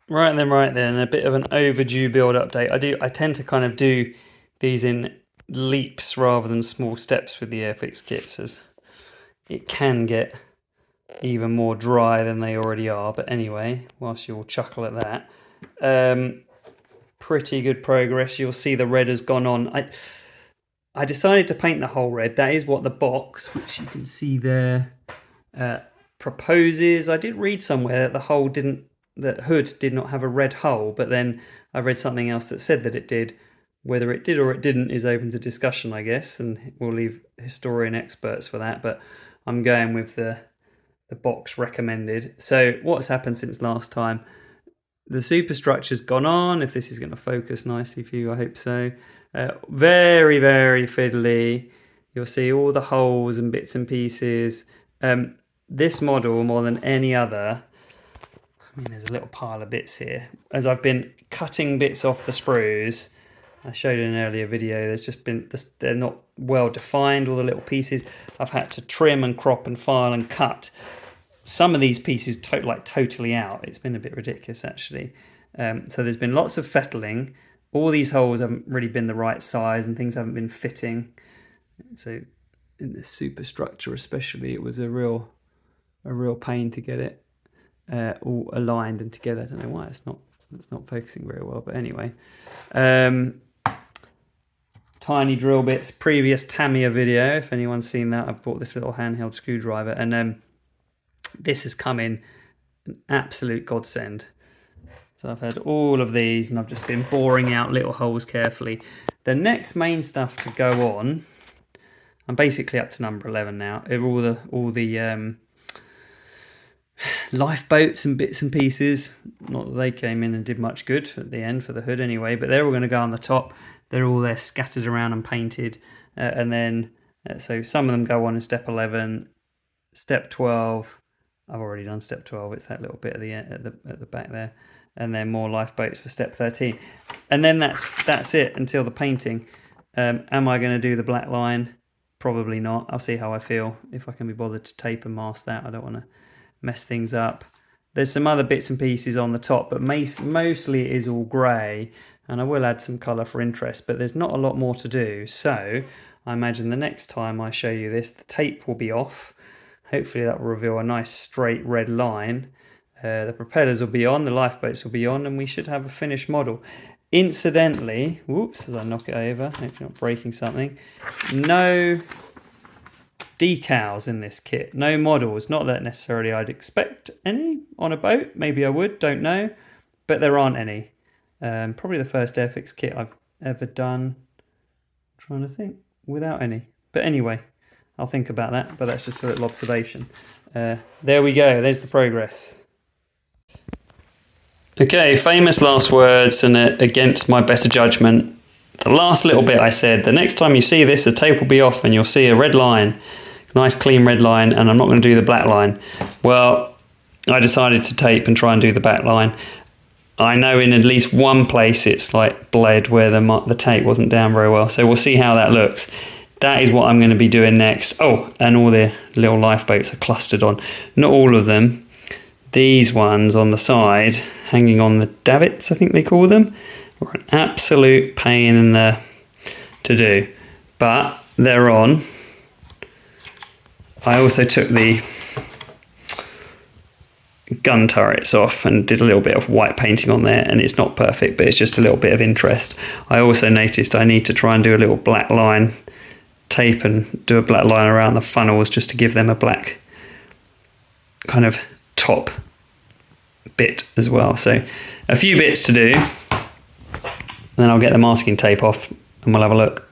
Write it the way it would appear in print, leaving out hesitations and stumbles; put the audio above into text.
Right then, a bit of an overdue build update. I tend to kind of do these in leaps rather than small steps with the Airfix kits, as it can get even more dry than they already are. But anyway, whilst you'll chuckle at that, pretty good progress. You'll see the red has gone on. I decided to paint the whole red. That is what the box, which you can see there, proposes. I did read somewhere that that hood did not have a red hull, but then I read something else that said that it did. Whether it did or it didn't is open to discussion, I guess, and we'll leave historian experts for that. But I'm going with the box recommended. So what's happened since last time? The superstructure's gone on. If this is going to focus nicely for you, I hope so. Very, very fiddly. You'll see all the holes and bits and pieces. This model, more than any other, I mean, there's a little pile of bits here. As I've been cutting bits off the sprues, I showed in an earlier video, there's just been, they're not well defined, all the little pieces. I've had to trim and crop and file and cut some of these pieces totally out. It's been a bit ridiculous, actually. So there's been lots of fettling. All these holes haven't really been the right size and things haven't been fitting. So in the superstructure especially, it was a real pain to get it all aligned and together. I don't know why it's not focusing very well, but anyway. Tiny drill bits, previous Tamiya video, if anyone's seen that. I've bought this little handheld screwdriver, and this has come in an absolute godsend. So I've had all of these and I've just been boring out little holes carefully. The next main stuff to go on, I'm basically up to number 11 now. All the lifeboats and bits and pieces. Not that they came in and did much good at the end for the hood anyway, but they're all going to go on the top. They're all there scattered around and painted. And then, so some of them go on in step 11, step 12. I've already done step 12. It's that little bit at the back there. And then more lifeboats for step 13. And then that's it until the painting. Am I going to do the black line? Probably not. I'll see how I feel. If I can be bothered to tape and mask that. I don't want to mess things up. There's some other bits and pieces on the top, but mostly it is all grey. And I will add some colour for interest, but there's not a lot more to do. So I imagine the next time I show you this, the tape will be off. Hopefully that will reveal a nice straight red line. The propellers will be on, the lifeboats will be on, and we should have a finished model. Incidentally, whoops, as I knock it over, hopefully not breaking something, no decals in this kit, no models. Not that necessarily I'd expect any on a boat, maybe I would, don't know, but there aren't any. Probably the first Airfix kit I've ever done, I'm trying to think, without any. But anyway, I'll think about that, but that's just a little observation. There we go, there's the progress. Okay, famous last words, and against my better judgment, the last little bit I said, the next time you see this, the tape will be off and you'll see a red line, nice clean red line, and I'm not going to do the black line. Well, I decided to tape and try and do the back line. I know in at least one place it's like bled where the tape wasn't down very well, so we'll see how that looks. That is what I'm going to be doing next. Oh, and all the little lifeboats are clustered on. Not all of them. These ones on the side, hanging on the davits, I think they call them, are an absolute pain in the to do. But they're on. I also took the gun turrets off and did a little bit of white painting on there, and it's not perfect, but it's just a little bit of interest. I also noticed I need to try and do a little black line tape and do a black line around the funnels just to give them a black kind of top bit as well. So a few bits to do, then I'll get the masking tape off and we'll have a look.